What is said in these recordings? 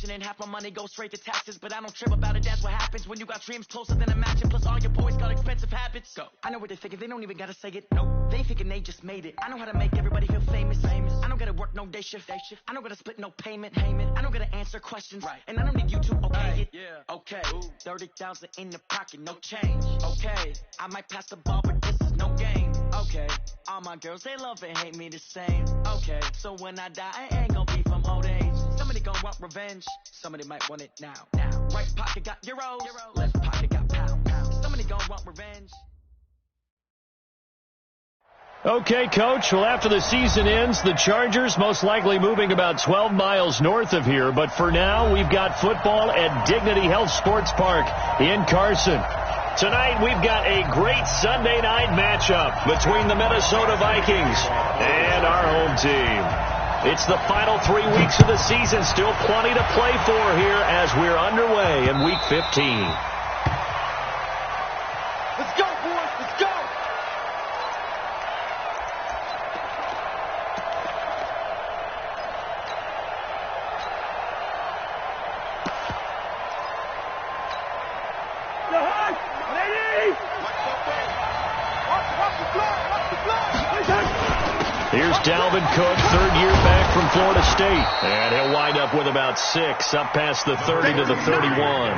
mansion and half my money goes straight to taxes. But I don't trip about it, that's what happens when you got dreams closer than a mansion. Plus all your boys got expensive habits. Go. I know what they're thinking, they don't even gotta say it. Nope, they thinking they just made it. I know how to make everybody feel famous. I don't gotta work no day shift. I don't gotta split no payment. I don't gotta answer questions. Right. And I don't need you to okay it. Yeah. Okay. 30,000 in the pocket, no change. Okay. I might pass the ball, but this is no game. Okay. All my girls, they love and hate me the same. Okay. So when I die, I ain't gonna be from old age. Somebody gonna want revenge. Somebody might want it now. Right pocket got euros. Left pocket got pound. Somebody gonna want revenge. Okay, Coach. Well, after the season ends, the Chargers most likely moving about 12 miles north of here. But for now, we've got football at Dignity Health Sports Park in Carson. Tonight, we've got a great Sunday night matchup between the Minnesota Vikings and our home team. It's the final 3 weeks of the season. Still plenty to play for here as we're underway in Week 15. Let's go, boys. Let's go. Here's Dalvin Cook, third year back from Florida State. And he'll wind up with about 6, up past the 30 to the 31.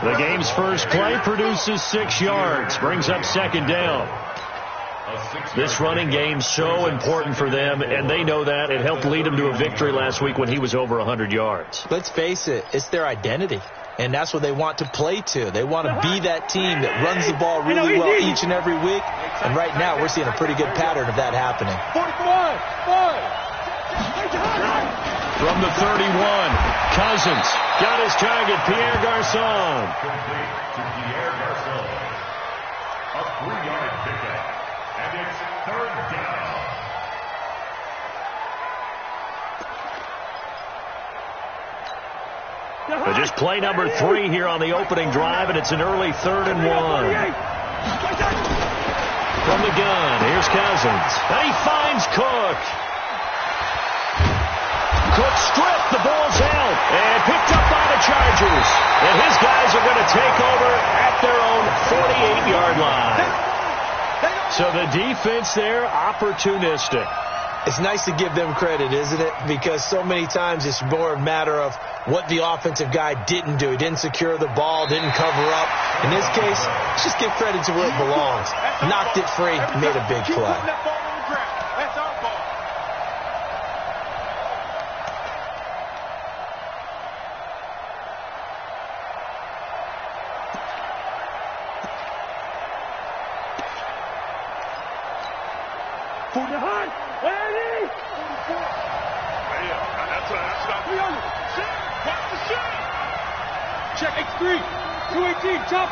The game's first play produces 6 yards, brings up second down. This running game's so important for them, and they know that. It helped lead them to a victory last week when he was over 100 yards. Let's face it, it's their identity. And that's what they want to play to. They want to be that team that runs the ball really well each and every week. And right now, we're seeing a pretty good pattern of that happening. From the 31, Cousins got his target, Pierre Garçon. To Pierre Garçon. A 3-yard pickup. And it's third down. But just play number 3 here on the opening drive, and it's an early 3rd and 1. From the gun, here's Cousins. And he finds Cook. Cook stripped, the ball's out, and picked up by the Chargers. And his guys are going to take over at their own 48-yard line. So the defense there, opportunistic. It's nice to give them credit, isn't it? Because so many times it's more a matter of what the offensive guy didn't do. He didn't secure the ball, didn't cover up. In this case, let's just give credit to where it belongs. Knocked it free, made a big play. Check X3, 218, jump.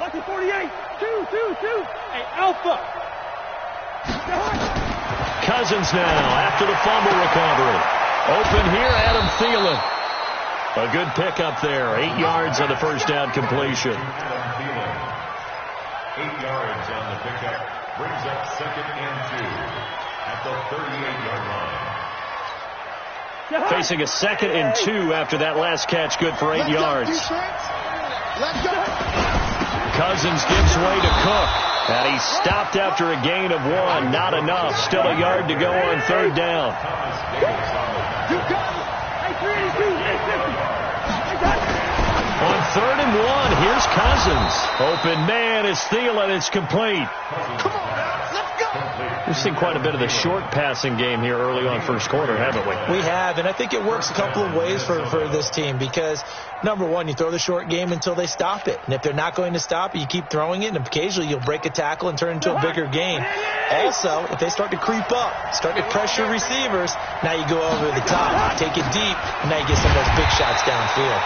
Lucky 48, 2. Hey, Alpha. Cousins now after the fumble recovery. Open here, Adam Thielen. A good pickup there. 8 yards on the first down completion. 8 yards on the pickup. Brings up 2nd and 2. At the 38-yard line. Facing a 2nd and 2 after that last catch, good for 8 yards. Cousins gives way to Cook. And he stopped after a gain of 1. Not enough. Still a yard to go on 3rd down. On 3rd and 1, here's Cousins. Open man is Thielen. It's complete. Come on, let's go. We've seen quite a bit of the short passing game here early on first quarter, haven't we? We have, and I think it works a couple of ways for this team because, number one, you throw the short game until they stop it. And if they're not going to stop it, you keep throwing it, and occasionally you'll break a tackle and turn it into a bigger game. Also, if they start to creep up, start to pressure receivers, now you go over the top, take it deep, and now you get some of those big shots downfield.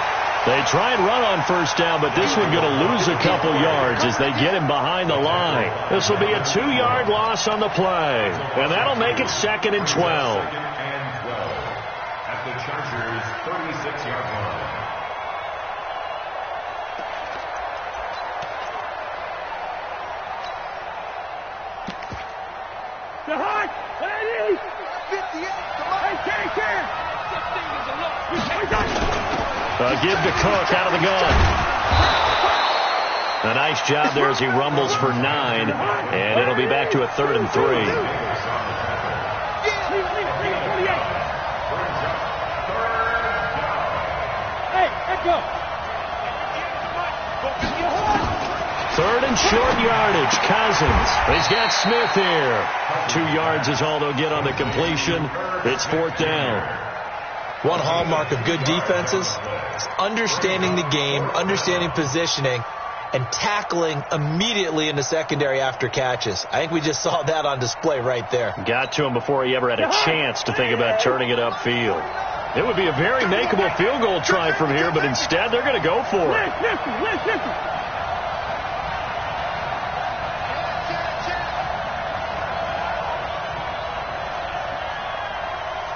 They try and run on first down, but this one going to lose a couple yards as they get him behind the line. This will be a 2-yard loss on the play, and that'll make it 2nd and 12. 2nd and 12 at the Chargers' 36-yard line. The high. 80. 58. Come on. Hey, Ken. 15 is a look. Give to Cook out of the gun. A nice job there as he rumbles for 9, and it'll be back to a 3rd and 3. Hey, let's go. 3rd and short yardage. Cousins. He's got Smith here. 2 yards is all they'll get on the completion. It's 4th down. One hallmark of good defenses is understanding the game, understanding positioning, and tackling immediately in the secondary after catches. I think we just saw that on display right there. Got to him before he ever had a chance to think about turning it upfield. It would be a very makeable field goal try from here, but instead they're going to go for it.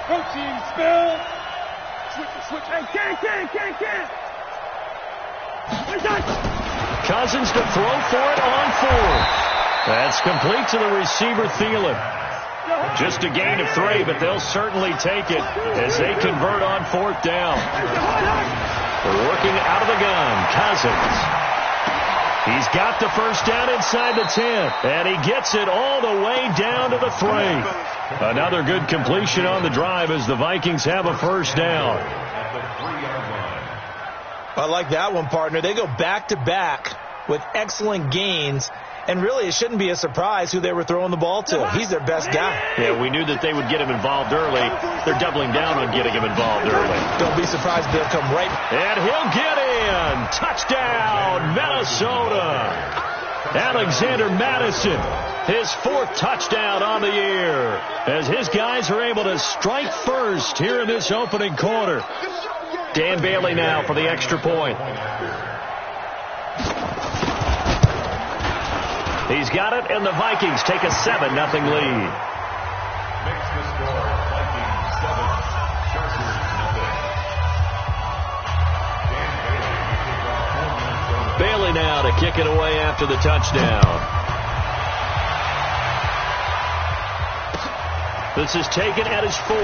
Coaching spell. Switch. Hey, Ken. Cousins to throw for it on 4th. That's complete to the receiver, Thielen. Just a gain of 3, but they'll certainly take it as they convert on 4th down. They're working out of the gun. Cousins. He's got the first down inside the 10, and he gets it all the way down to the 3. Another good completion on the drive as the Vikings have a first down. I like that one, partner. They go back-to-back with excellent gains, and really it shouldn't be a surprise who they were throwing the ball to. He's their best guy. Yeah, we knew that they would get him involved early. They're doubling down on getting him involved early. Don't be surprised if they'll come right. And he'll get in. Touchdown, Minnesota. Alexander Madison, his 4th touchdown on the year, as his guys are able to strike first here in this opening quarter. Dan Bailey now for the extra point. He's got it, and the Vikings take a 7-0 lead. Makes the score Vikings 7, Chargers 0. Bailey now to kick it away after the touchdown. This is taken at his 4.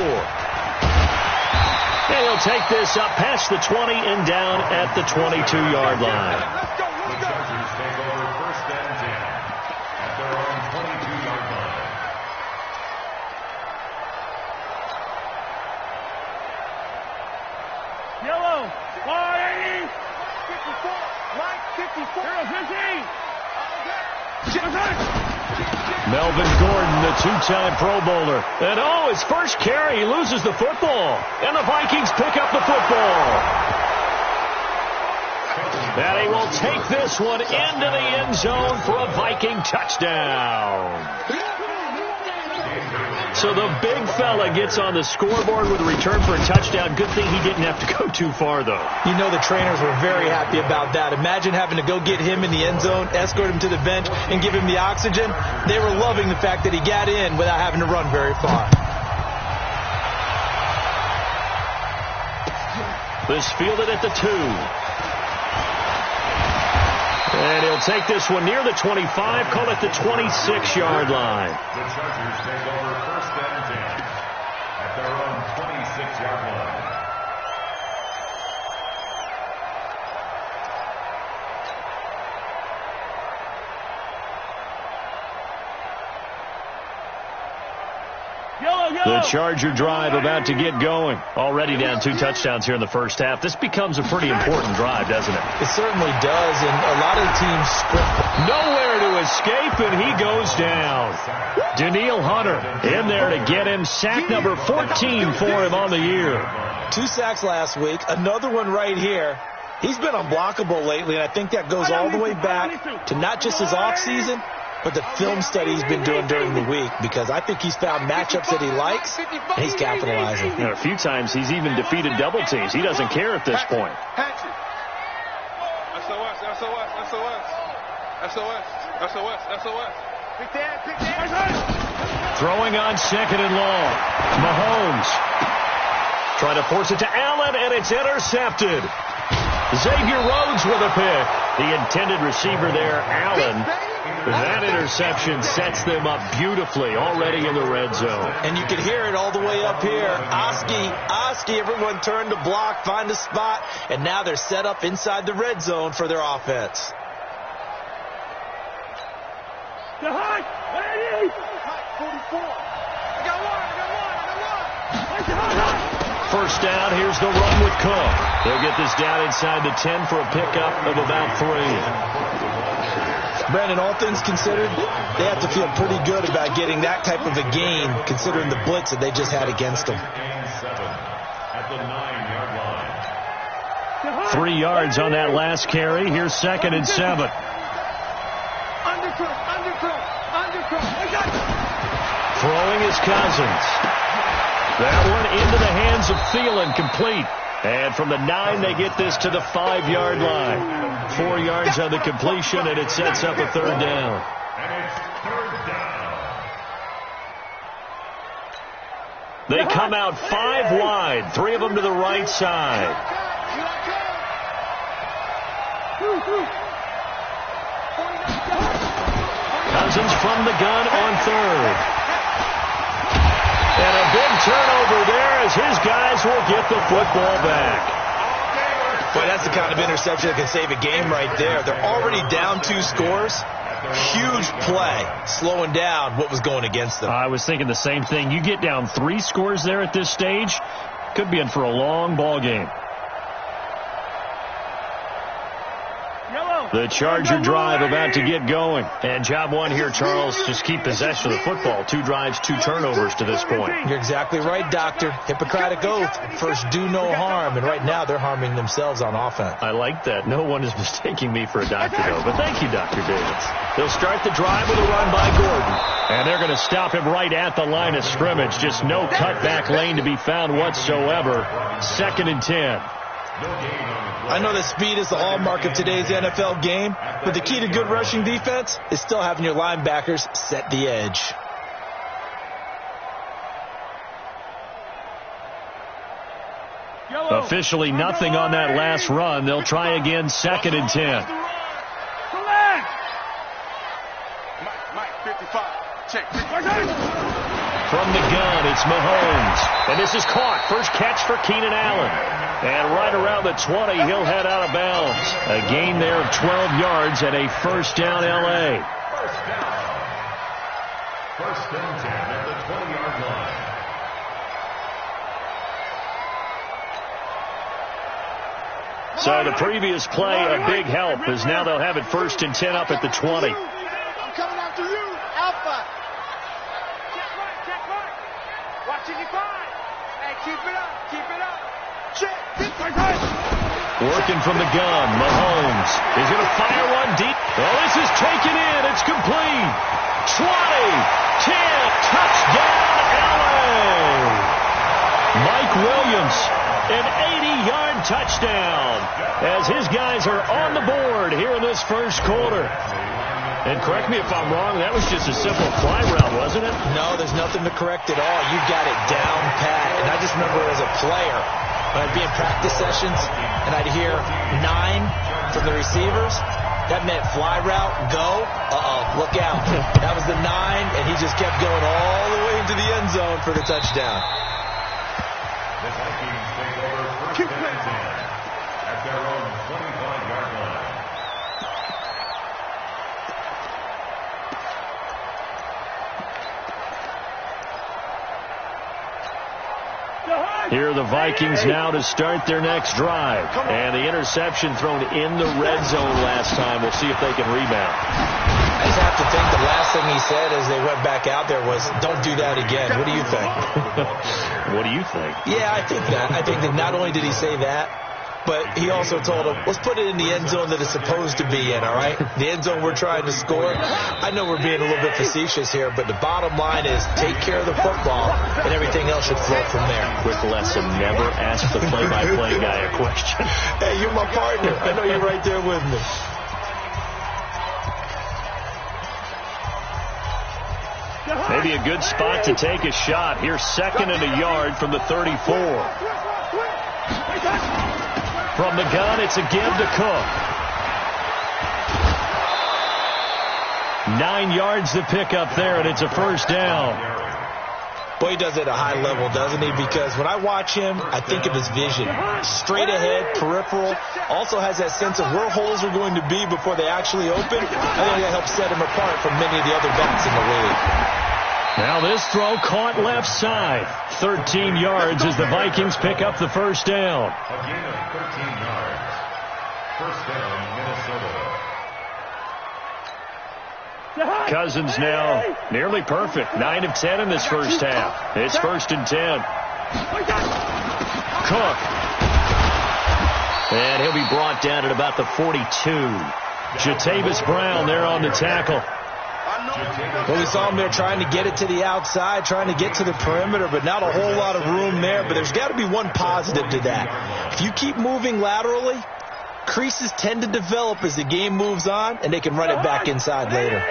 And he'll take this up past the 20 and down at the 22-yard line. The Chargers take over 1st and 10 at their own 22-yard line. Yellow. 180. 54. Right. 54. 15. Melvin Gordon, the 2-time Pro Bowler. And his first carry, he loses the football. And the Vikings pick up the football. And he will take this one into the end zone for a Viking touchdown. So the big fella gets on the scoreboard with a return for a touchdown. Good thing he didn't have to go too far, though. You know the trainers were very happy about that. Imagine having to go get him in the end zone, escort him to the bench, and give him the oxygen. They were loving the fact that he got in without having to run very far. This fielded at the 2. And he'll take this one near the 25, call it the 26-yard line. The Chargers take over 1st and 10 at their own 26-yard line. The Charger drive about to get going. Already down 2 touchdowns here in the first half. This becomes a pretty important drive, doesn't it? It certainly does, and a lot of the teams sprint. Nowhere to escape, and he goes down. Danielle Hunter in there to get him. Sack number 14 for him on the year. 2 sacks last week, another one right here. He's been unblockable lately, and I think that goes all the way back to not just his offseason, but the film study he's been doing during the week, because I think he's found matchups that he likes, and he's capitalizing. You know, a few times he's even defeated double teams. He doesn't care at this point. SOS. Throwing on 2nd and long. Mahomes trying to force it to Allen, and it's intercepted. Xavier Rhodes with a pick. The intended receiver there, Allen, That interception sets them up beautifully already in the red zone. And you can hear it all the way up here. Oski, everyone turned to block, find a spot, and now they're set up inside the red zone for their offense. First down, here's the run with Cook. They'll get this down inside the 10 for a pickup of about 3. Brandon, all things considered, they have to feel pretty good about getting that type of a gain, considering the blitz that they just had against them. At the 9-yard line. 3 yards on that last carry. Here's 2nd and 7. Throwing is Cousins. That one into the hands of Thielen, complete. And from the 9, they get this to the 5-yard line. 4 yards on the completion, and it sets up a 3rd down. And it's 3rd down. They come out 5 wide, 3 of them to the right side. Cousins from the gun on 3rd. And a big turnover there as his guys will get the football back. Boy, that's the kind of interception that can save a game right there. They're already down 2 scores. Huge play, slowing down what was going against them. I was thinking the same thing. You get down 3 scores there at this stage, could be in for a long ball game. The Charger drive about to get going. And job 1 here, Charles, just keep possession of the football. 2 drives, 2 turnovers to this point. You're exactly right, Doctor. Hippocratic oath. First, do no harm. And right now, they're harming themselves on offense. I like that. No one is mistaking me for a doctor, though. But thank you, Dr. Davis. They'll start the drive with a run by Gordon. And they're going to stop him right at the line of scrimmage. Just no cutback lane to be found whatsoever. 2nd and 10. I know that speed is the hallmark of today's NFL game, but the key to good rushing defense is still having your linebackers set the edge. Officially nothing on that last run. They'll try again, 2nd and 10. From the gun, it's Mahomes. And this is caught. First catch for Keenan Allen. And right around the 20, he'll head out of bounds. A gain there of 12 yards and a first down, L.A. First and 10 at the 20-yard line. So the previous play, a big help, as now they'll have it 1st and 10 up at the 20. I'm coming after you, Alpha. Check right. Watching you fine. Hey, keep it up. Check. Working from the gun, Mahomes is going to fire one deep. Oh, this is taken in. It's complete. 20, 10, touchdown, LA. Mike Williams, an 80-yard touchdown as his guys are on the board here in this first quarter. And correct me if I'm wrong, that was just a simple fly route, wasn't it? No, there's nothing to correct at all. You got it down pat. And I just remember as a player, when I'd be in practice sessions and I'd hear 9 from the receivers, that meant fly route, go, look out. That was the 9, and he just kept going all the way into the end zone for the touchdown. The Vikings take over 1st and 10 at their own 25-yard line. Here are the Vikings now to start their next drive. And the interception thrown in the red zone last time. We'll see if they can rebound. I just have to think the last thing he said as they went back out there was, don't do that again. What do you think? What do you think? Yeah, I think that. I think that not only did he say that, but he also told him, let's put it in the end zone that it's supposed to be in, all right? The end zone we're trying to score. I know we're being a little bit facetious here, but the bottom line is take care of the football, and everything else should flow from there. Quick lesson, never ask the play-by-play guy a question. Hey, you're my partner. I know you're right there with me. Maybe a good spot to take a shot. Here's 2nd and a yard from the 34. From the gun, it's a give to Cook. 9 yards to pick up there, and it's a first down. Boy, he does it at a high level, doesn't he? Because when I watch him, I think of his vision. Straight ahead, peripheral. Also has that sense of where holes are going to be before they actually open. I think that helps set him apart from many of the other backs in the league. Now this throw caught left side. 13 yards as the Vikings pick up the first down. A gain of 13 yards. First down, Minnesota. Cousins now nearly perfect. 9 of 10 in this first half. It's 1st and 10. Cook. And he'll be brought down at about the 42. Jatavis Brown there on the tackle. Well, we saw him there trying to get it to the outside, trying to get to the perimeter, but not a whole lot of room there. But there's got to be one positive to that. If you keep moving laterally, creases tend to develop as the game moves on, and they can run it back inside later.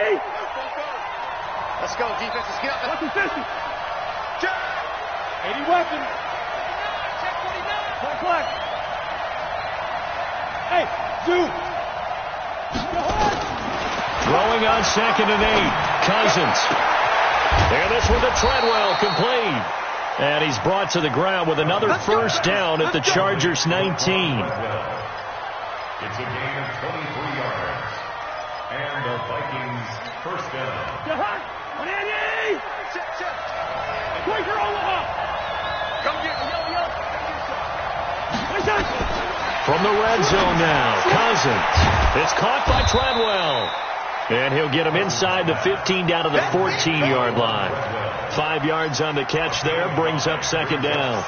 Let's go, defense. Let's get up. What's the 80 weapons. Check 49. Play clock. Hey, Duke. Throwing on 2nd and 8. Cousins. And this one to Treadwell, complete. And he's brought to the ground with another first down at the Chargers' 19. It's a gain of 23 yards. And the Vikings first down. From the red zone now, Cousins. It's caught by Treadwell. And he'll get him inside the 15 down to the 14-yard line. 5 yards on the catch there, brings up 2nd down.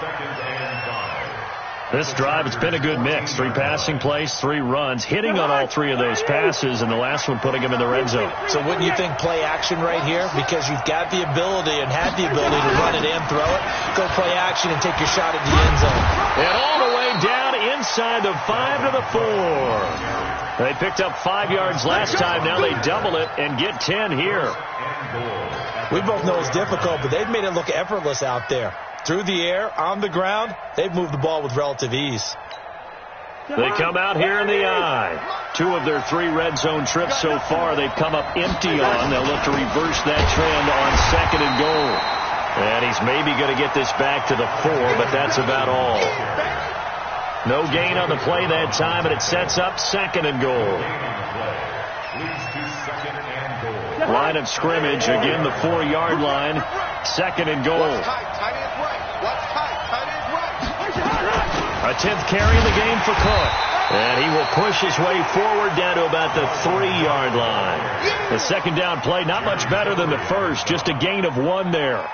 This drive, it's been a good mix. 3 passing plays, 3 runs, hitting on all 3 of those passes, and the last one putting him in the red zone. So wouldn't you think play action right here? Because you've got the ability and had the ability to run it and throw it. Go play action and take your shot at the end zone. And all the way down inside the 5 to the 4. They picked up 5 yards last time. Now they double it and get 10 here. We both know it's difficult, but they've made it look effortless out there. Through the air, on the ground, they've moved the ball with relative ease. They come out here in the eye. 2 of their 3 red zone trips so far they've come up empty on. They'll look to reverse that trend on 2nd and goal. And he's maybe going to get this back to the 4, but that's about all. No gain on the play that time, and it sets up 2nd and goal. Line of scrimmage, again the 4-yard line. 2nd and goal. A 10th carry in the game for Cook. And he will push his way forward down to about the 3-yard line. The 2nd down play, not much better than the first, just a gain of 1 there.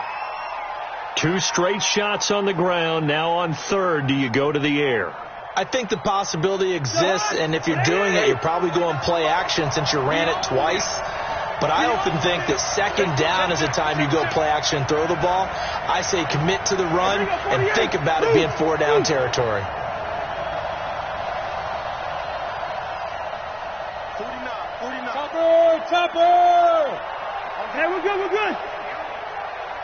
2 straight shots on the ground. Now on 3rd, do you go to the air? I think the possibility exists, and if you're doing it, you're probably going play action since you ran it twice. But I often think that 2nd down is the time you go play action and throw the ball. I say commit to the run and think about it being 4-down territory. 49. Topper! Okay, we're good.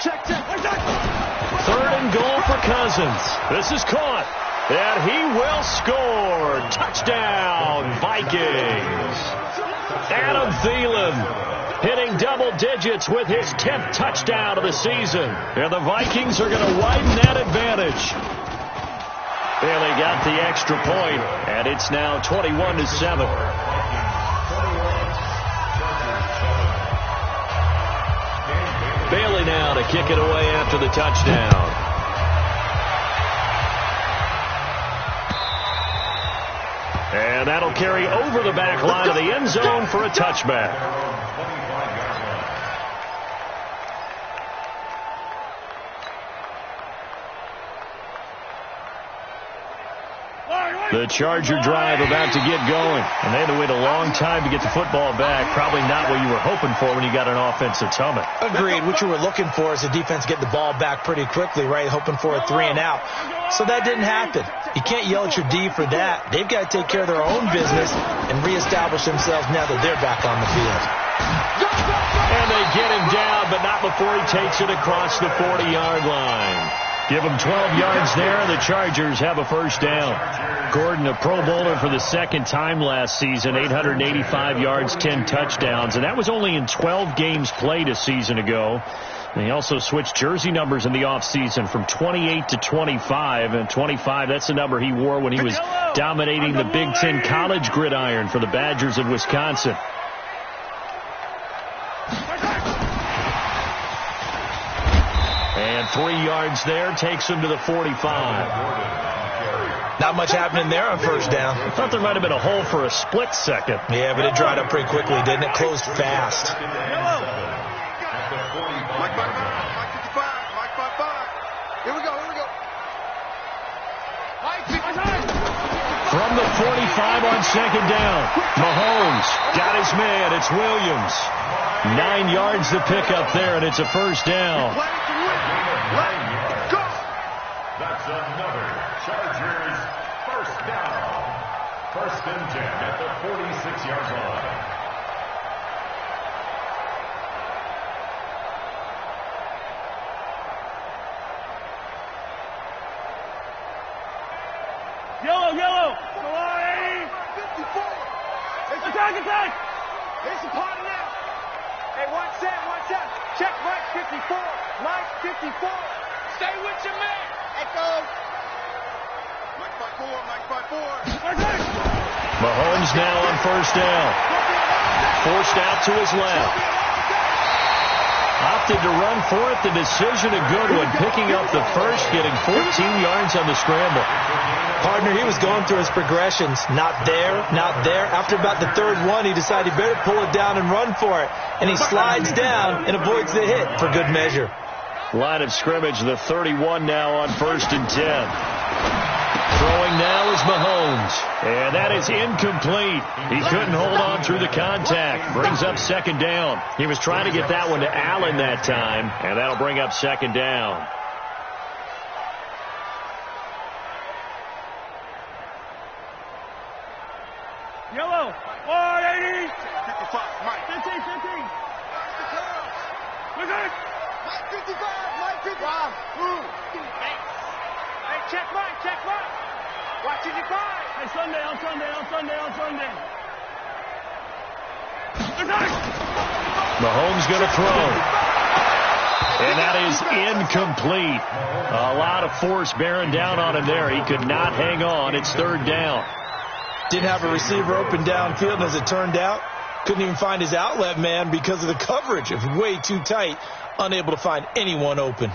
Check. 3rd and goal for Cousins. This is caught. And he will score. Touchdown, Vikings. Adam Thielen hitting double digits with his 10th touchdown of the season. And the Vikings are going to widen that advantage. And they got the extra point, and it's now 21-7. Bailey now to kick it away after the touchdown. And that'll carry over the back line of the end zone for a touchback. The Charger drive about to get going. And they had to wait a long time to get the football back. Probably not what you were hoping for when you got an offensive summit. Agreed. What you were looking for is the defense get the ball back pretty quickly, right? Hoping for a 3 and out. So that didn't happen. You can't yell at your D for that. They've got to take care of their own business and reestablish themselves now that they're back on the field. And they get him down, but not before he takes it across the 40-yard line. Give them 12 yards there. The Chargers have a first down. Gordon, a Pro Bowler for the second time last season, 885 yards, 10 touchdowns. And that was only in 12 games played a season ago. And he also switched jersey numbers in the offseason from 28 to 25. And 25, that's the number he wore when he was dominating the Big Ten college gridiron for the Badgers of Wisconsin. And 3 yards there takes him to the 45. Not much happening there on first down. I thought there might have been a hole for a split second. Yeah, but it dried up pretty quickly, didn't it? Closed fast. Mike 55, Mike 55. Here we go. Mike 55. From the 45 on second down, Mahomes got his man. It's Williams. 9 yards to pick up there, and it's a first down. That's another Chargers first down. First and 10 at the 46-yard line. Yellow. Come on, 54. It's attack. It's a party now. Hey, watch that. Check Mike 54. Mike 54. Stay with your man. Echo. Mike 54. Mahomes now on first down. Forced out to his left. Opted to run for it. The decision a good one. Picking up the first, getting 14 yards on the scramble. Partner, he was going through his progressions. Not there. After about the third one, he decided he better pull it down and run for it. And he slides down and avoids the hit for good measure. Line of scrimmage, the 31 now on first and 10. Throwing now is Mahomes. And that is incomplete. He couldn't hold on through the contact. Brings up second down. He was trying to get that one to Allen that time. And that'll bring up second down. Yellow. 180. 55. Mike. 15. Look at it. Mike 55. Hey, check Mike. Watch it, Hey, Sunday. Mahomes going to throw. And that is incomplete. A lot of force bearing down on him there. He could not hang on. It's third down. Didn't have a receiver open downfield, and as it turned out, couldn't even find his outlet man because of the coverage. It was way too tight, unable to find anyone open.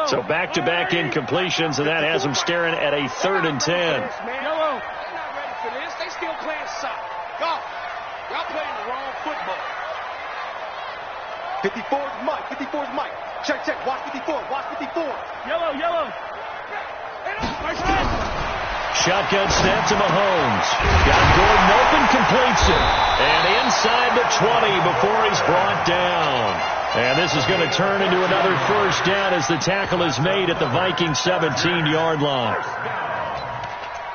So back-to-back incompletions, and that has him staring at a 3rd and 10. Yellow. They're not ready for this. They still playing soccer. Y'all playing the wrong football. 54's Mike. Check. Watch 54. Yellow. Shotgun snap to Mahomes. Got Gordon open, completes it. And inside the 20 before he's brought down. And this is going to turn into another first down as the tackle is made at the Vikings 17-yard line.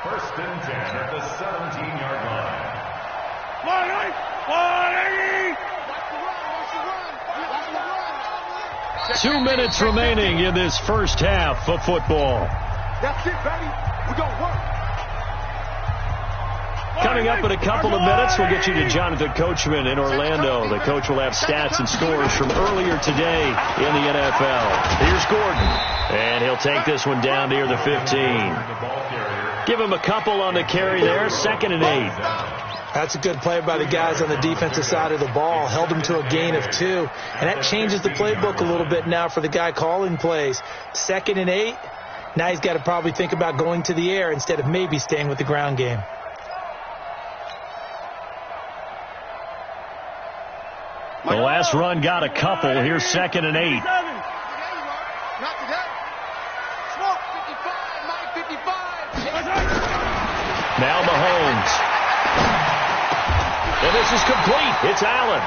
First and 10 at the 17-yard line. 2 minutes remaining in this first half of football. That's it, baby. We're going to work. Coming up in a couple of minutes, we'll get you to Jonathan Coachman in Orlando. The coach will have stats and scores from earlier today in the NFL. Here's Gordon, and he'll take this one down near the 15. Give him a couple on the carry there, 2nd and 8. That's a good play by the guys on the defensive side of the ball. Held him to a gain of 2. And that changes the playbook a little bit now for the guy calling plays. 2nd and 8. Now he's got to probably think about going to the air instead of maybe staying with the ground game. The last run got a couple. Here's 2nd and 8. Now Mahomes. And this is complete. It's Allen.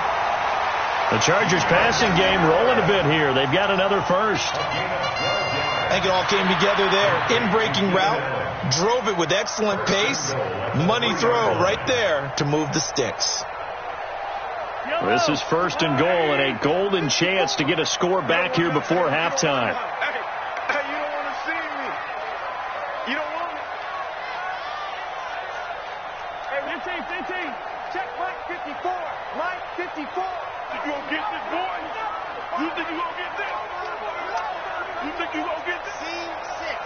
The Chargers passing game rolling a bit here. They've got another first. I think it all came together there. In-breaking route. Drove it with excellent pace. Money throw right there to move the sticks. This is 1st and goal and a golden chance to get a score back here before halftime. Hey, you don't want to see me. You don't want it. Hey, 15. Check Mike 54. Mike 54. You gonna get this, boy? You think you gonna get this? You think you gonna get this? Scene 6.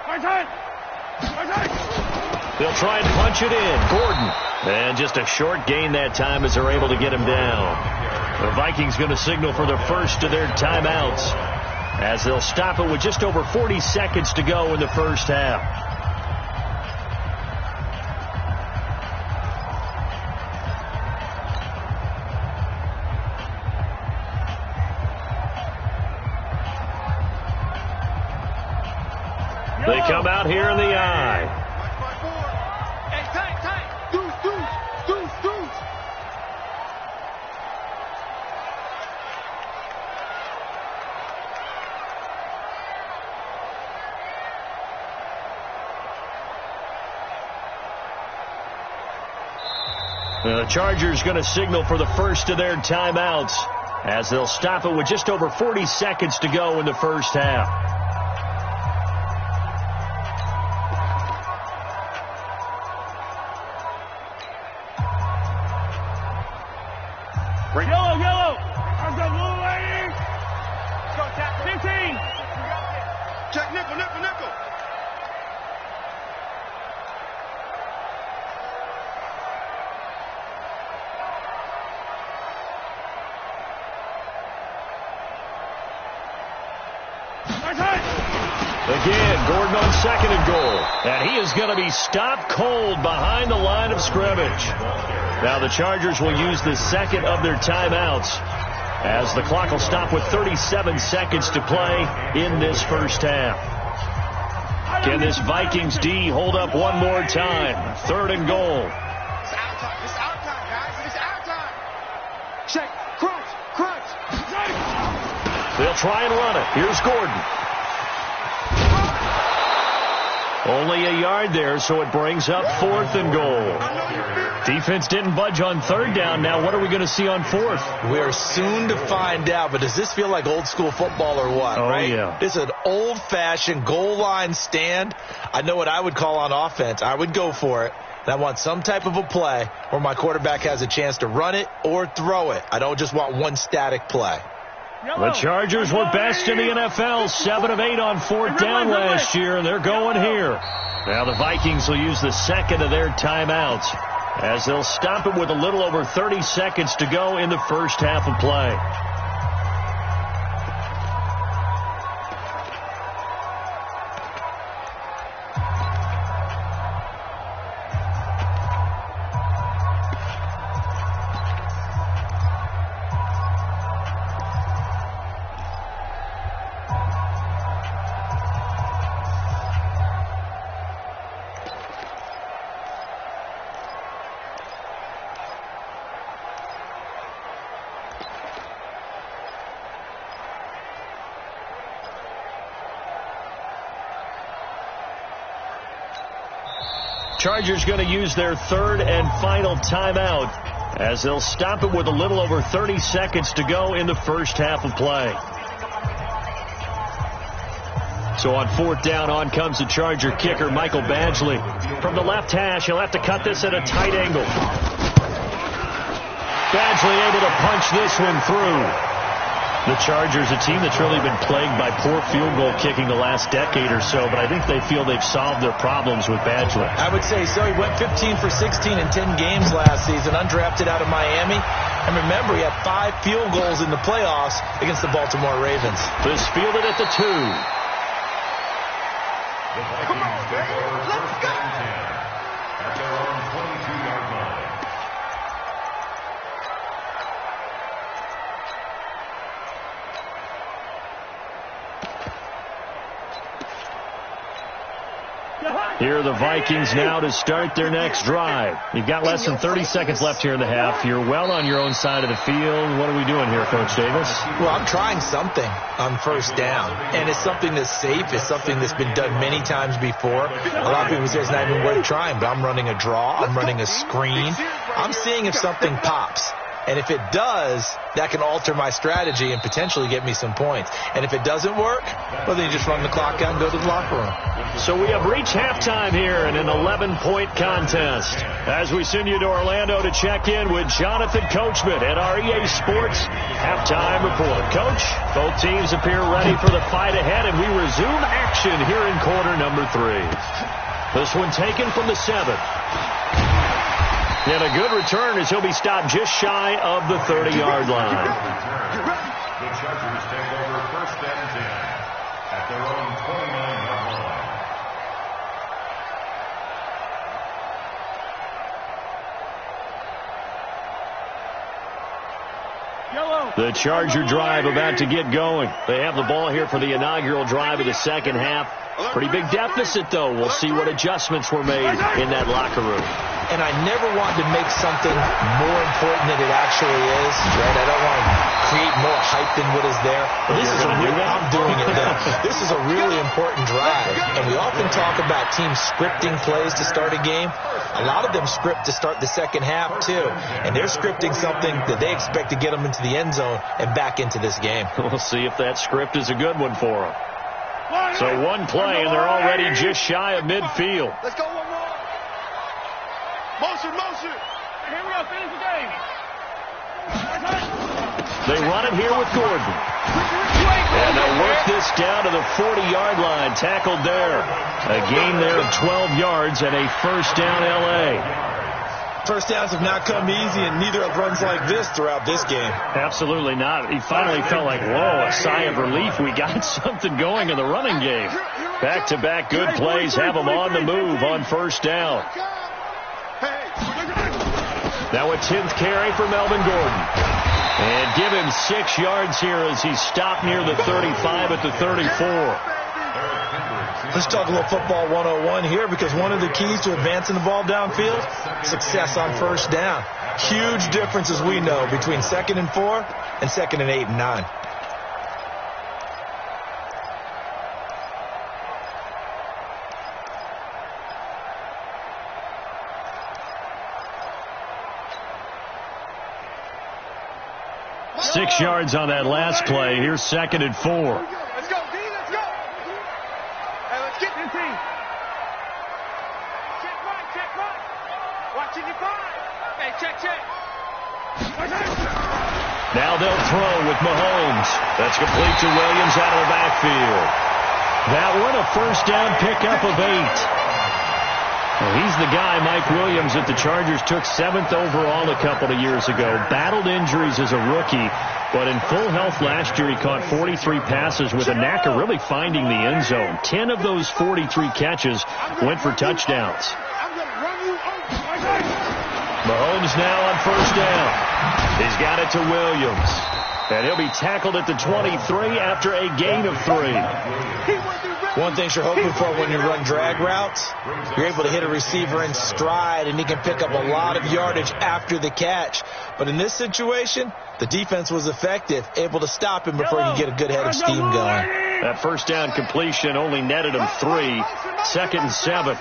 My time. They'll try and punch it in. Gordon. And just a short gain that time as they're able to get him down. The Vikings going to signal for the first of their timeouts as they'll stop it with just over 40 seconds to go in the first half. They come out here in the eye. Hey, tight. Deuce. The Chargers going to signal for the first of their timeouts as they'll stop it with just over 40 seconds to go in the first half. Yellow. How's that blue lady? Let's go, tackle. 15. Check nickel. Again, Gordon on 2nd and goal. And he is going to be stopped cold behind the line of scrimmage. Now the Chargers will use the second of their timeouts as the clock will stop with 37 seconds to play in this first half. Can this Vikings D hold up one more time? 3rd and goal. It's our time, guys. It's our time. Check. Crunch. They'll try and run it. Here's Gordon. Only a yard there, so it brings up 4th and goal. Defense didn't budge on 3rd down. Now what are we going to see on 4th? We're soon to find out, but does this feel like old school football or what? Oh, right? Yeah. This is an old-fashioned goal line stand. I know what I would call on offense. I would go for it. And I want some type of a play where my quarterback has a chance to run it or throw it. I don't just want one static play. The Chargers were best in the NFL, 7 of 8 on 4th down last year, and they're going here. Now the Vikings will use the second of their timeouts as they'll stop it with a little over 30 seconds to go in the first half of play. Chargers going to use their 3rd and final timeout as they'll stop it with a little over 30 seconds to go in the first half of play. So on 4th down, on comes the Charger kicker, Michael Badgley. From the left hash, he'll have to cut this at a tight angle. Badgley able to punch this one through. The Chargers, a team that's really been plagued by poor field goal kicking the last decade or so, but I think they feel they've solved their problems with Badgley. I would say so. He went 15 for 16 in 10 games last season, undrafted out of Miami. And remember, he had 5 field goals in the playoffs against the Baltimore Ravens. This fielded at the 2. Come on, baby. Let's go. At their own 22-yard line. Here are the Vikings now to start their next drive. You've got less than 30 seconds left here in the half. You're well on your own side of the field. What are we doing here, Coach Davis? Well, I'm trying something on 1st down, and it's something that's safe. It's something that's been done many times before. A lot of people say it's not even worth trying, but I'm running a draw. I'm running a screen. I'm seeing if something pops. And if it does, that can alter my strategy and potentially get me some points. And if it doesn't work, well, then you just run the clock out and go to the locker room. So we have reached halftime here in an 11-point contest. As we send you to Orlando to check in with Jonathan Coachman at our EA Sports Halftime Report. Coach, both teams appear ready for the fight ahead, and we resume action here in quarter number 3. This one taken from the 7. And a good return as he'll be stopped just shy of the 30-yard line. The Chargers take over 1st and 10 at their own 29-yard line. The Charger drive about to get going. They have the ball here for the inaugural drive of the second half. Pretty big deficit, though. We'll see what adjustments were made in that locker room. And I never wanted to make something more important than it actually is, right? I don't want to create more hype than what is there. But this is a really, I'm doing it then. This is a really important drive. And we often talk about teams scripting plays to start a game. A lot of them script to start the second half, too. And they're scripting something that they expect to get them into the end zone and back into this game. We'll see if that script is a good one for them. So one play, and they're already just shy of midfield. Let's go one more. Motion. Here we go. Finish the game. They run it here with Gordon. And they'll work this down to the 40-yard line. Tackled there. A gain there of 12 yards and a first down L.A. First downs have not come easy, and neither have runs like this throughout this game. Absolutely not. He finally felt like, whoa, a sigh of relief. We got something going in the running game. Back-to-back good plays have him on the move on first down. Now a 10th carry for Melvin Gordon. And give him 6 yards here as he's stopped near the 35 at the 34. Let's talk a little football 101 here, because one of the keys to advancing the ball downfield, success on first down. Huge difference, as we know, between 2nd and 4 and 2nd and 8 and 9. Six yards on that last play. Here's 2nd and 4. Let's go, D, let's go. Hey, let's get this team. Check right. Watching your 5. Hey, check. Now they'll throw with Mahomes. That's complete to Williams out of the backfield. That one, a first down pickup of 8. Well, he's the guy, Mike Williams, that the Chargers took 7th overall a couple of years ago. Battled injuries as a rookie, but in full health last year, he caught 43 passes with a knack of really finding the end zone. 10 of those 43 catches went for touchdowns. Mahomes now on first down. He's got it to Williams. And he'll be tackled at the 23 after a gain of 3. One thing you're hoping for when you run drag routes, you're able to hit a receiver in stride, and he can pick up a lot of yardage after the catch. But in this situation, the defense was effective, able to stop him before he could get a good head of steam going. That first down completion only netted him 3. 2nd and 7.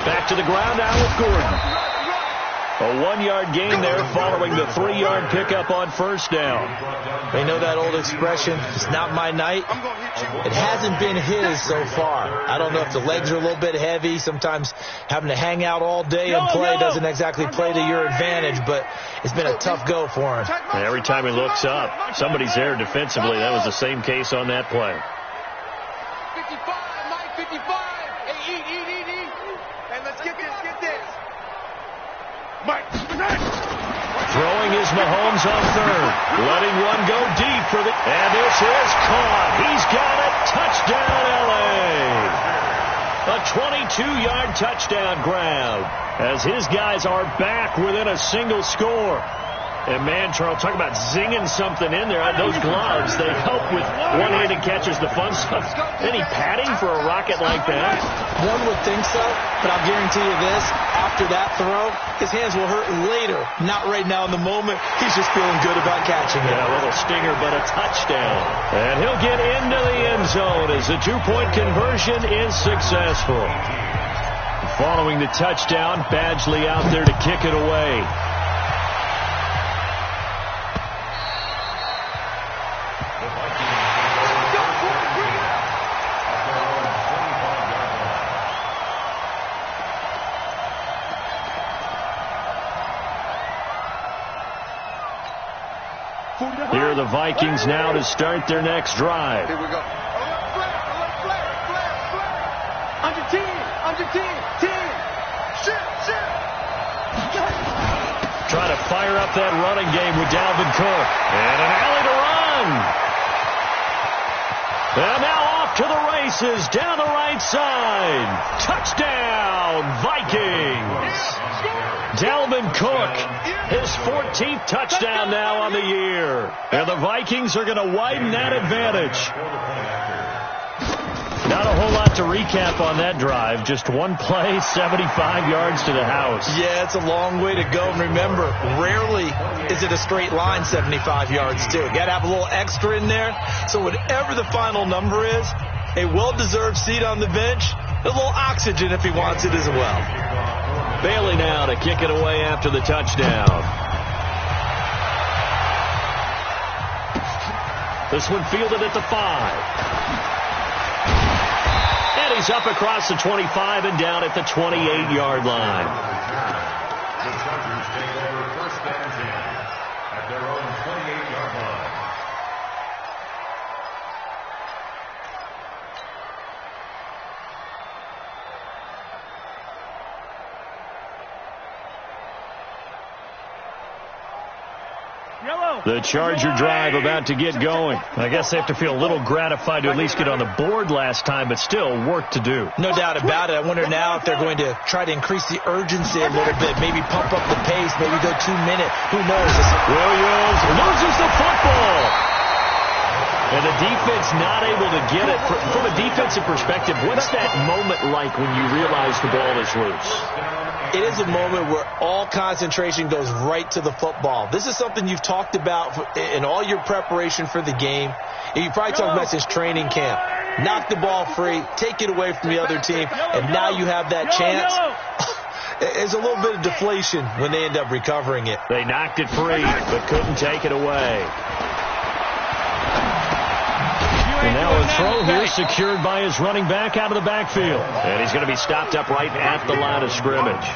Back to the ground now with Gordon. A 1-yard gain there following the 3-yard pickup on first down. They know that old expression, it's not my night. It hasn't been his so far. I don't know if the legs are a little bit heavy. Sometimes having to hang out all day and play doesn't exactly play to your advantage, but it's been a tough go for him. And every time he looks up, somebody's there defensively. That was the same case on that play. 55, Mike, 55. Hey, eat. Hey, let's get this. Mike, throwing is Mahomes on 3rd. Letting one go deep for the... And this is caught. He's got it. Touchdown, L.A. A 22-yard touchdown grab as his guys are back within a single score. And, man, Charles, talk about zinging something in there. Those gloves, they help with one-handed catches, the fun stuff. Any padding for a rocket like that? One would think so, but I'll guarantee you this. After that throw, his hands will hurt later. Not right now in the moment. He's just feeling good about catching it. Yeah, a little stinger, but a touchdown. And he'll get into the end zone as the 2-point conversion is successful. Following the touchdown, Badgley out there to kick it away. Here are the Vikings now to start their next drive. Here we go. Under 10, under 10, 10. Shit. Trying to fire up that running game with Dalvin Cook. And an alley to run. And now off to the races down the right side. Touchdown, Vikings. Dalvin Cook, his 14th touchdown now on the year. And the Vikings are going to widen that advantage. Not a whole lot to recap on that drive. Just one play, 75 yards to the house. Yeah, it's a long way to go. And remember, rarely is it a straight line 75 yards, too. Got to have a little extra in there. So whatever the final number is, a well-deserved seat on the bench, a little oxygen if he wants it as well. Bailey now to kick it away after the touchdown. This one fielded at the 5. And he's up across the 25 and down at the 28-yard line. The Chargers take over first and 10 at their own 28-yard line. The Charger drive about to get going. I guess they have to feel a little gratified to at least get on the board last time, but still work to do. No doubt about it. I wonder now if they're going to try to increase the urgency a little bit, maybe pump up the pace, maybe go 2 minutes. Who knows? Williams loses the football. And the defense not able to get it. From a defensive perspective, what's that moment like when you realize the ball is loose? It is a moment where all concentration goes right to the football. This is something you've talked about in all your preparation for the game. And you probably talked about since training camp. Knock the ball free, take it away from the other team, and now you have that chance. There's a little bit of deflation when they end up recovering it. They knocked it free, but couldn't take it away. And now a throw here secured by his running back out of the backfield. And he's going to be stopped up right at the line of scrimmage.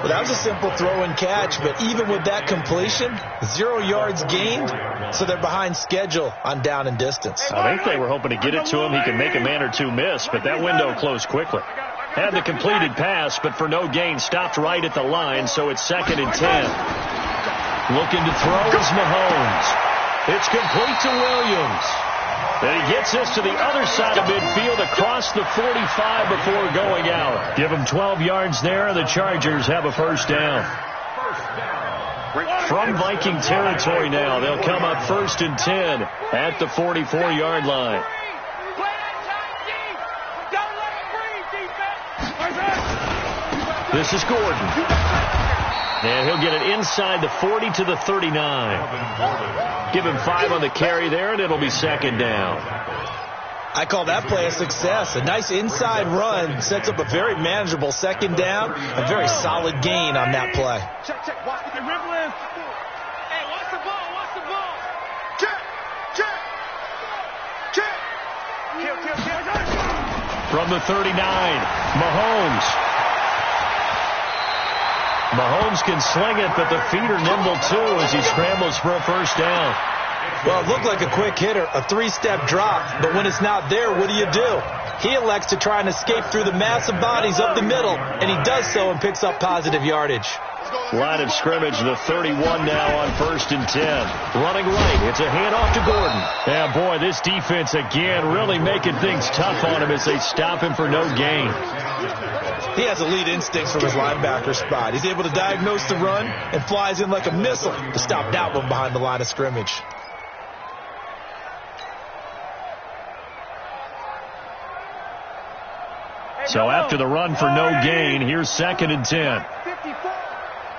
Well, that was a simple throw and catch, but even with that completion, 0 yards gained, so they're behind schedule on down and distance. I think they were hoping to get it to him. He could make a man or two miss, but that window closed quickly. Had the completed pass, but for no gain, stopped right at the line, so it's 2nd and 10. Looking to throw is Mahomes. It's complete to Williams. And he gets this to the other side of midfield across the 45 before going out. Give him 12 yards there, and the Chargers have a first down. From Viking territory now, they'll come up 1st and 10 at the 44-yard line. This is Gordon. And he'll get it inside the 40 to the 39. Give him 5 on the carry there, and it'll be 2nd down. I call that play a success. A nice inside run sets up a very manageable 2nd down. A very solid gain on that play. Check. Watch the dribble in. Hey, watch the ball. Check. Kill. From the 39, Mahomes. Mahomes can sling it, but the feet are nimble, too, as he scrambles for a first down. Well, it looked like a quick hitter, a 3-step drop, but when it's not there, what do? He elects to try and escape through the massive bodies up the middle, and he does so and picks up positive yardage. Line of scrimmage, the 31 now on 1st and 10. Running right, it's a handoff to Gordon. Yeah, boy, this defense again really making things tough on him as they stop him for no gain. He has elite instincts from his linebacker spot. He's able to diagnose the run and flies in like a missile to stop that one behind the line of scrimmage. So after the run for no gain, here's 2nd and 10. 54.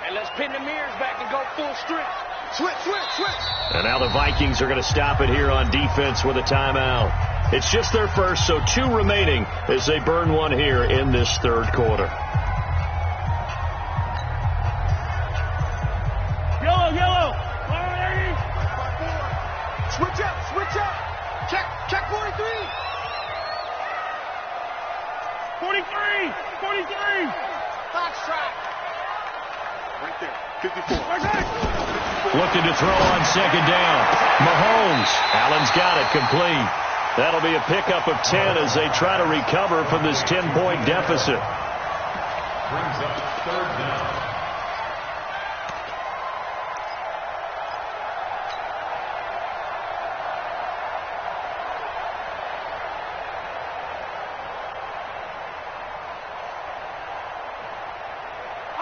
And let's pin the mirrors back and go full strength. Switch. And now the Vikings are going to stop it here on defense with a timeout. It's just their first, so 2 remaining as they burn one here in this third quarter. Yellow. Switch up. Check 43. 43. Fox track. Right there. 54. Looking to throw on second down. Mahomes. Allen's got it complete. That'll be a pickup of 10 as they try to recover from this 10-point deficit. Brings up third down.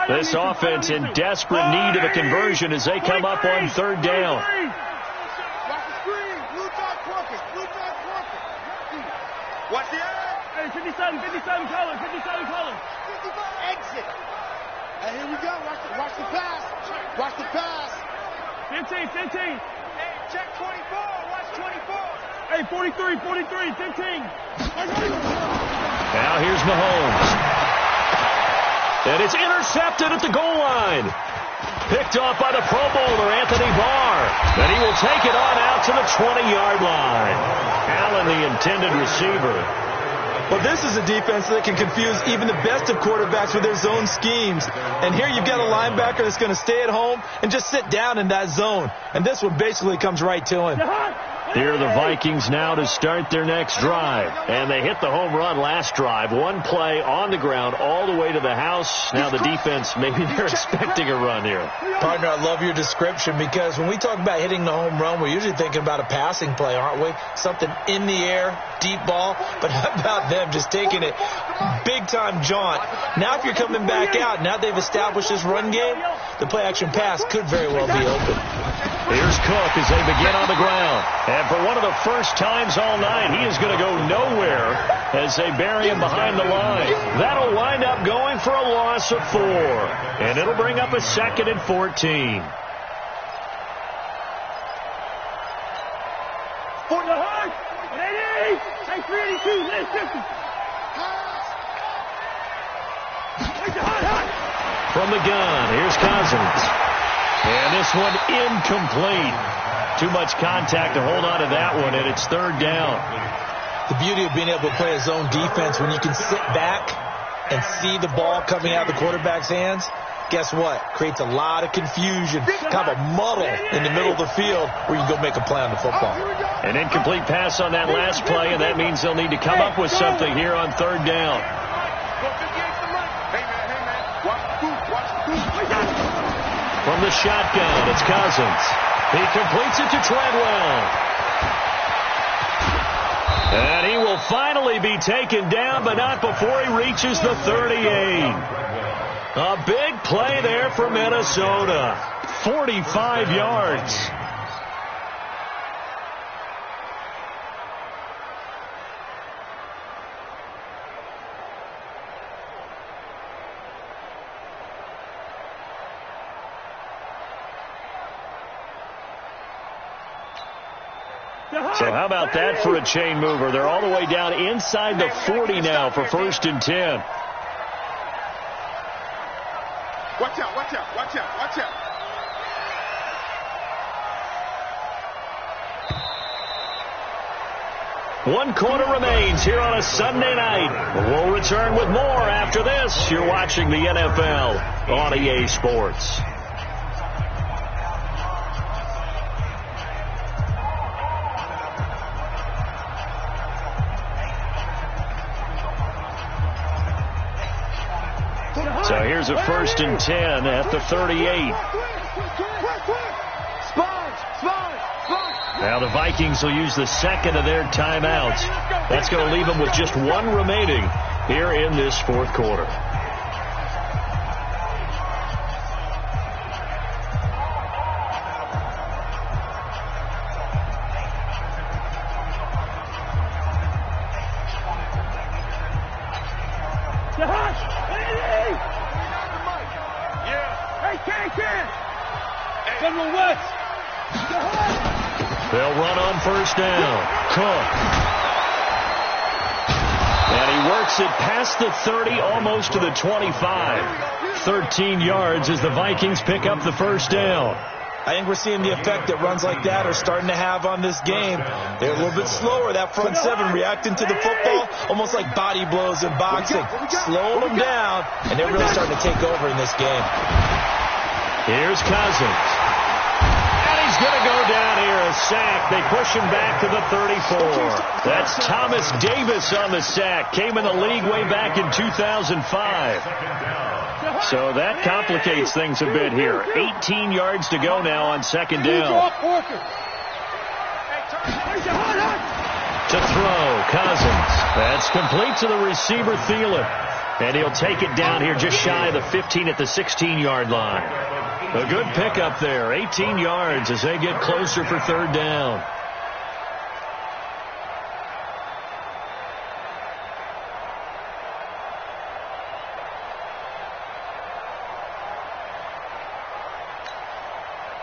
This offense in desperate need of a conversion as they come up on third down. Watch the screen. Blue dot corker. Watch the eye. Hey, 57 color. 55 exit. Hey, here we go. Watch the pass. 15. Hey, check 24. Watch 24. Hey, 43. 15. Now here's Mahomes. And it's intercepted at the goal line. Picked off by the Pro Bowler, Anthony Barr. And he will take it on out to the 20-yard line. Allen, the intended receiver. Well, this is a defense that can confuse even the best of quarterbacks with their zone schemes. And here you've got a linebacker that's going to stay at home and just sit down in that zone. And this one basically comes right to him. Here are the Vikings now to start their next drive. And they hit the home run last drive. One play on the ground all the way to the house. Now the defense, maybe they're expecting a run here. Partner, I love your description because when we talk about hitting the home run, we're usually thinking about a passing play, aren't we? Something in the air, deep ball. But how about them just taking it big-time jaunt? Now if you're coming back out, now they've established this run game, the play-action pass could very well be open. Here's Cook as they begin on the ground. And for one of the first times all night, he is going to go nowhere as they bury him behind the line. That'll wind up going for a loss of 4. And it'll bring up a 2nd and 14. For the heart. 88. Hey, 382. Let's get him. From the gun, here's Cousins. And this one incomplete. Too much contact to hold on to that one, and it's third down. The beauty of being able to play a zone defense when you can sit back and see the ball coming out of the quarterback's hands, guess what? Creates a lot of confusion, kind of a muddle in the middle of the field where you go make a play on the football. An incomplete pass on that last play, and that means they'll need to come up with something here on third down. From the shotgun, it's Cousins. He completes it to Treadwell. And he will finally be taken down, but not before he reaches the 38. A big play there for Minnesota. 45 yards. So how about that for a chain mover? They're all the way down inside the 40 now for 1st and 10. Watch out. 1 quarter remains here on a Sunday night. We'll return with more after this. You're watching the NFL on EA Sports. So here's a 1st and 10 at the 38. Now the Vikings will use the 2nd of their timeouts. That's going to leave them with just 1 remaining here in this 4th quarter. They'll run on 1st down. Cook. And he works it past the 30, almost to the 25. 13 yards as the Vikings pick up the first down. I think we're seeing the effect that runs like that are starting to have on this game. They're a little bit slower, that front seven, reacting to the football, almost like body blows in boxing. Slowing them down, and they're really starting to take over in this game. Here's Cousins. And he's going to go down here, a sack. They push him back to the 34. That's Thomas Davis on the sack. Came in the league way back in 2005. So that complicates things a bit here. 18 yards to go now on second down. To throw, Cousins. That's complete to the receiver, Thielen. And he'll take it down here just shy of the 15 at the 16-yard line. A good pickup there. 18 yards as they get closer for third down.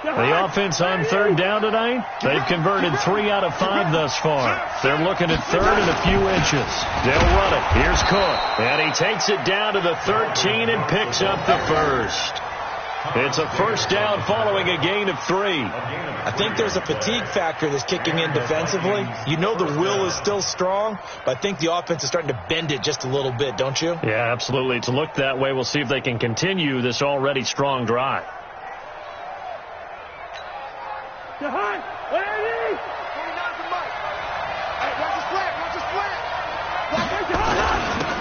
The offense on third down tonight, they've converted 3 out of 5 thus far. They're looking at third and a few inches. They'll run it. Here's Cook. And he takes it down to the 13 and picks up the first. It's a first down following a gain of 3. I think there's a fatigue factor that's kicking in defensively. You know the will is still strong, but I think the offense is starting to bend it just a little bit, don't you? Yeah, absolutely. It's looked that way. We'll see if they can continue this already strong drive.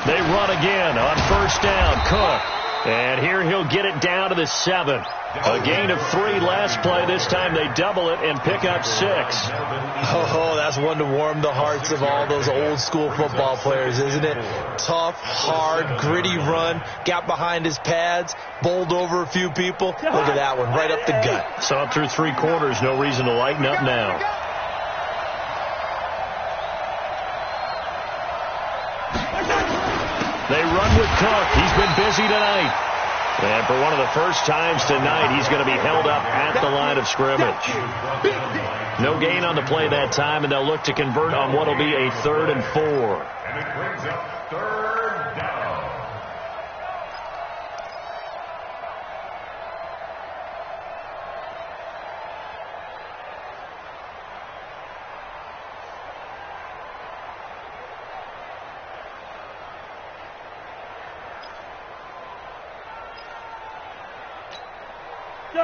They run again on first down. Cook. And here he'll get it down to the 7. A gain of 3 last play. This time they double it and pick up 6. Oh, that's one to warm the hearts of all those old school football players, isn't it? Tough, hard, gritty run. Got behind his pads. Bowled over a few people. Look at that one. Right up the gut. Saw it through 3 quarters. No reason to lighten up now. They run with Cook. He's been busy tonight. And for one of the first times tonight, he's going to be held up at the line of scrimmage. No gain on the play that time, and they'll look to convert on what will be a 3rd and 4. And it brings up third down.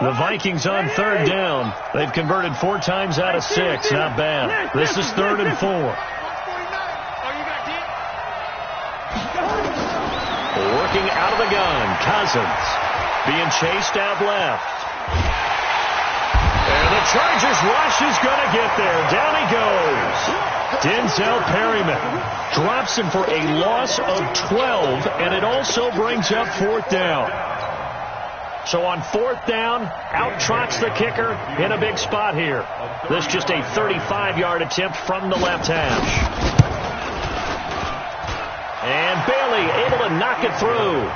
The Vikings on third down. They've converted 4 times out of 6. Not bad. This is 3rd and 4. Working out of the gun. Cousins being chased out left. And the Chargers rush is going to get there. Down he goes. Denzel Perryman drops him for a loss of 12, and it also brings up 4th down. So on 4th down, out-trots the kicker in a big spot here. This just a 35-yard attempt from the left hash. And Bailey able to knock it through.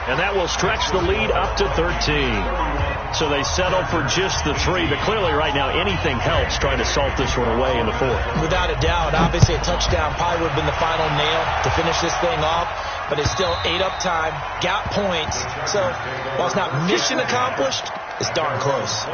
And that will stretch the lead up to 13. So they settle for just the 3. But clearly right now anything helps trying to salt this one away in the 4th. Without a doubt, obviously a touchdown probably would have been the final nail to finish this thing off. But it's still 8 up time, got points. So while it's not mission accomplished, it's darn close.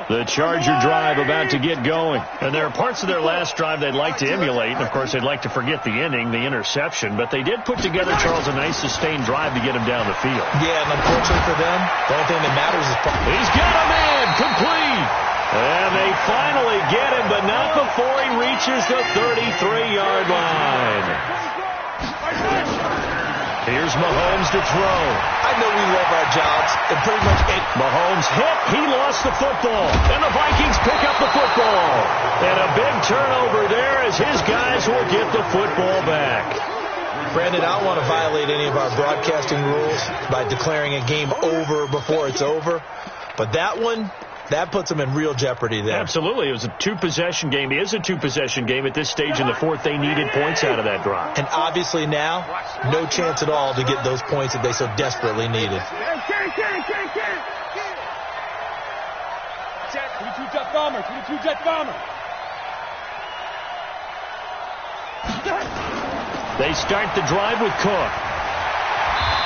The Charger drive about to get going. And there are parts of their last drive they'd like to emulate. And, of course, they'd like to forget the ending, the interception. But they did put together, Charles, a nice sustained drive to get him down the field. Yeah, and unfortunately for them, the only thing that matters is... He's got a man, complete. And they finally get him, but not before he reaches the 33-yard line. Here's Mahomes to throw. I know we love our jobs. And pretty much Mahomes hit. He lost the football. And the Vikings pick up the football. And a big turnover there as his guys will get the football back. Brandon, I don't want to violate any of our broadcasting rules by declaring a game over before it's over, but that one, that puts them in real jeopardy there. Absolutely. It was a two-possession game. It is a two-possession game. At this stage in the fourth, they needed points out of that drive. And obviously now, no chance at all to get those points that they so desperately needed. Check, 22 jet bomber, 22 jet bomber. They start the drive with Cook.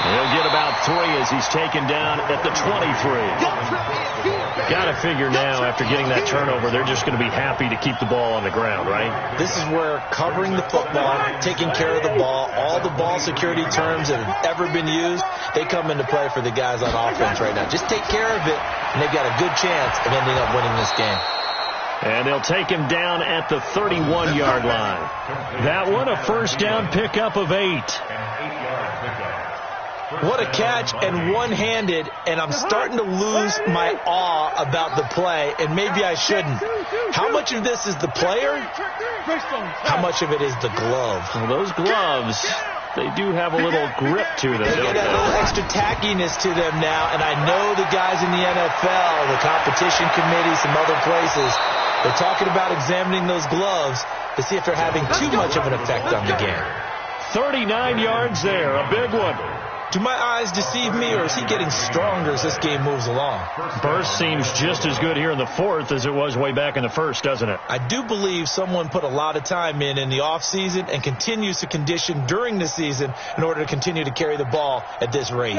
He'll get about 3 as he's taken down at the 23. Got to figure now, after getting that turnover, they're just going to be happy to keep the ball on the ground, right? This is where covering the football, taking care of the ball, all the ball security terms that have ever been used, they come into play for the guys on offense right now. Just take care of it, and they've got a good chance of ending up winning this game. And they'll take him down at the 31-yard line. That one, a first down pickup of 8. What a catch, and one-handed, and I'm starting to lose my awe about the play, and maybe I shouldn't. How much of this is the player? How much of it is the glove? Well, those gloves, they do have a little grip to them, They don't get a little they? extra tackiness to them now, and I know the guys in the NFL, the competition committee, some other places, they're talking about examining those gloves to see if they're having too much of an effect on the game. 39 yards there, a big one. Do my eyes deceive me, or is he getting stronger as this game moves along? Burst seems just as good here in the fourth as it was way back in the first, doesn't it? I do believe someone put a lot of time in the offseason and continues to condition during the season in order to continue to carry the ball at this rate.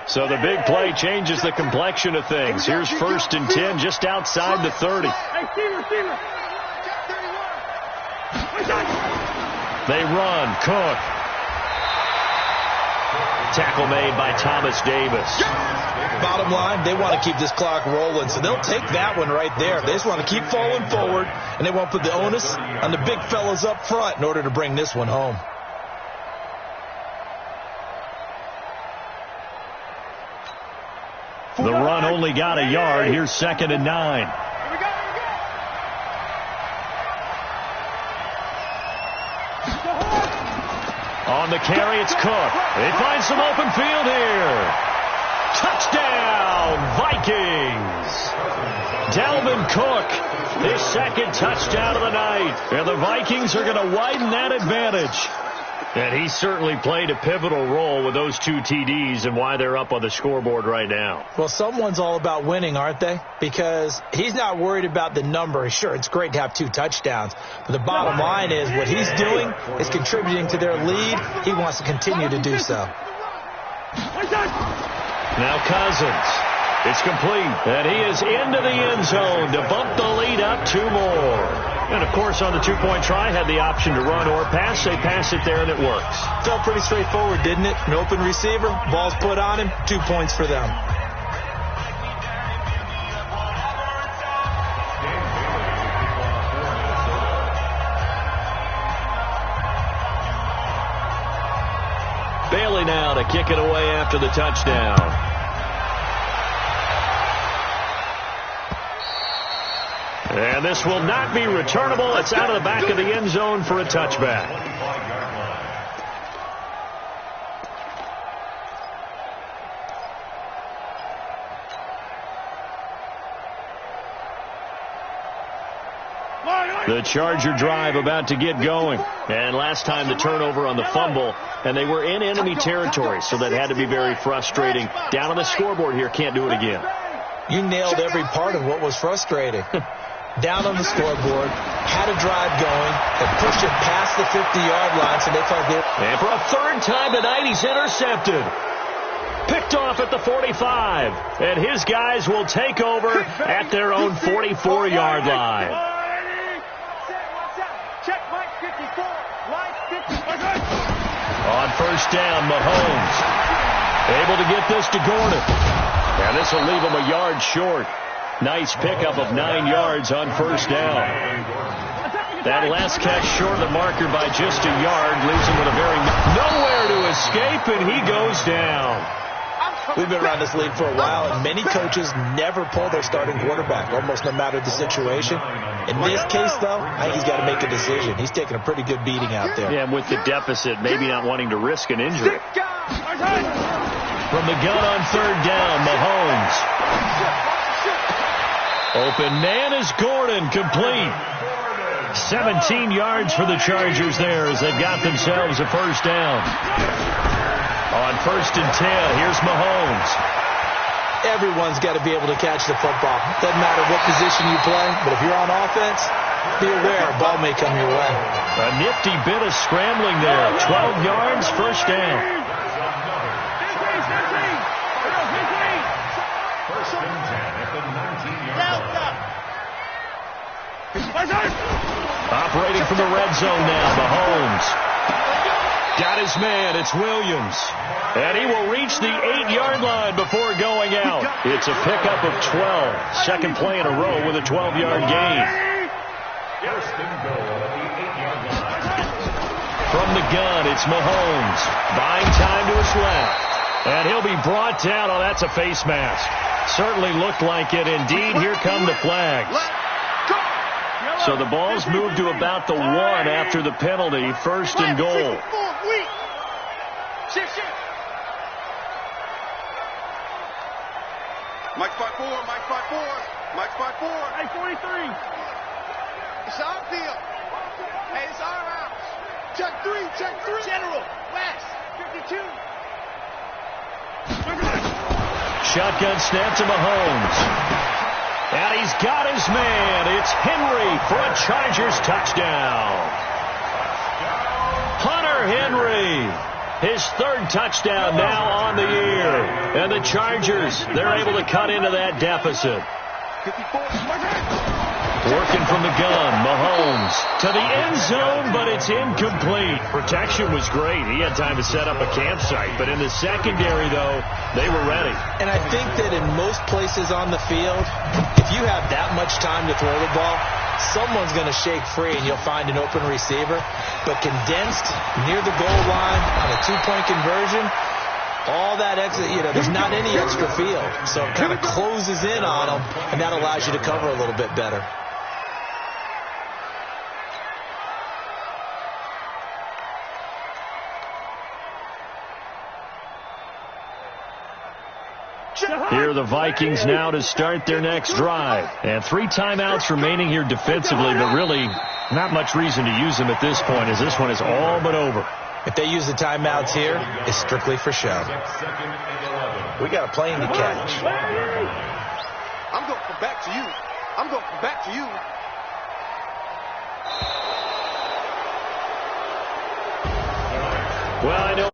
So the big play changes the complexion of things. Here's 1st and 10 just outside the 30. They run. Cook. Tackle made by Thomas Davis. Bottom line, they want to keep this clock rolling, so they'll take that one right there. They just want to keep falling forward, and they want to put the onus on the big fellas up front in order to bring this one home. The run only got a yard. Here's 2nd and 9. On the carry, it's Cook. They find some open field here. Touchdown, Vikings. Dalvin Cook, his 2nd touchdown of the night. And the Vikings are going to widen that advantage. And he certainly played a pivotal role with those 2 TDs and why they're up on the scoreboard right now. Well, someone's all about winning, aren't they? Because he's not worried about the number. Sure, it's great to have 2 touchdowns. But the bottom line is what he's doing is contributing to their lead. He wants to continue to do so. Now Cousins. It's complete. And he is into the end zone to bump the lead up 2 more. And, of course, on the 2-point try, had the option to run or pass. They pass it there, and it works. Felt pretty straightforward, didn't it? An open receiver, ball's put on him, 2 points for them. Bailey now to kick it away after the touchdown. And this will not be returnable. It's out of the back of the end zone for a touchback. The Charger drive about to get going. And last time the turnover on the fumble, and they were in enemy territory, so that had to be very frustrating. Down on the scoreboard here, can't do it again. You nailed every part of what was frustrating. Down on the scoreboard, had a drive going, and pushed it past the 50-yard line, so they felt good. And for a 3rd time tonight, he's intercepted. Picked off at the 45. And his guys will take over at their own 44-yard line. Check Mike 54. Line 54. On 1st down, Mahomes able to get this to Gordon. And this will leave him a yard short. Nice pickup of 9 yards on 1st down. That last catch short of the marker by just a yard leaves him with a very nowhere to escape, and he goes down. We've been around this league for a while, and many coaches never pull their starting quarterback, almost no matter the situation. In this case, though, I think he's got to make a decision. He's taking a pretty good beating out there. Yeah, and with the deficit, maybe not wanting to risk an injury. From the gun on third down, Mahomes. Open man is Gordon, complete. 17 yards for the Chargers there as they've got themselves a first down. On 1st and 10, here's Mahomes. Everyone's got to be able to catch the football. Doesn't matter what position you play, but if you're on offense, be aware a ball may come your way. A nifty bit of scrambling there. 12 yards, first down. First and 10 at the 19-yard line. Operating from the red zone now, Mahomes. Got his man, it's Williams. And he will reach the 8-yard line before going out. It's a pickup of 12. Second play in a row with a 12-yard gain. First and goal at the 8-yard line. From the gun, it's Mahomes. Buying time to his left. And he'll be brought down. Oh, that's a face mask. Certainly looked like it. Indeed, here come the flags. So the ball's moved to about the 1 after the penalty. First and goal. Mike's 5-4, Mike's 5-4, Mike's 5-4. Hey, 43. It's our field. Hey, it's our house. Check 3, check 3. General, West, 52. Shotgun snap to Mahomes. And he's got his man. It's Henry for a Chargers touchdown. Hunter Henry. His 3rd touchdown now on the year. And the Chargers, they're able to cut into that deficit. Working from the gun, Mahomes to the end zone, but it's incomplete. Protection was great. He had time to set up a campsite, but in the secondary, though, they were ready. And I think that in most places on the field, if you have that much time to throw the ball, someone's going to shake free and you'll find an open receiver. But condensed near the goal line on a 2-point conversion, all that extra, there's not any extra field. So it kind of closes in on them, and that allows you to cover a little bit better. Here are the Vikings now to start their next drive. And 3 timeouts remaining here defensively, but really not much reason to use them at this point, as this one is all but over. If they use the timeouts here, it's strictly for show. We got a plane to catch. I'm going to come back to you. I'm going to come back to you. Well, I know.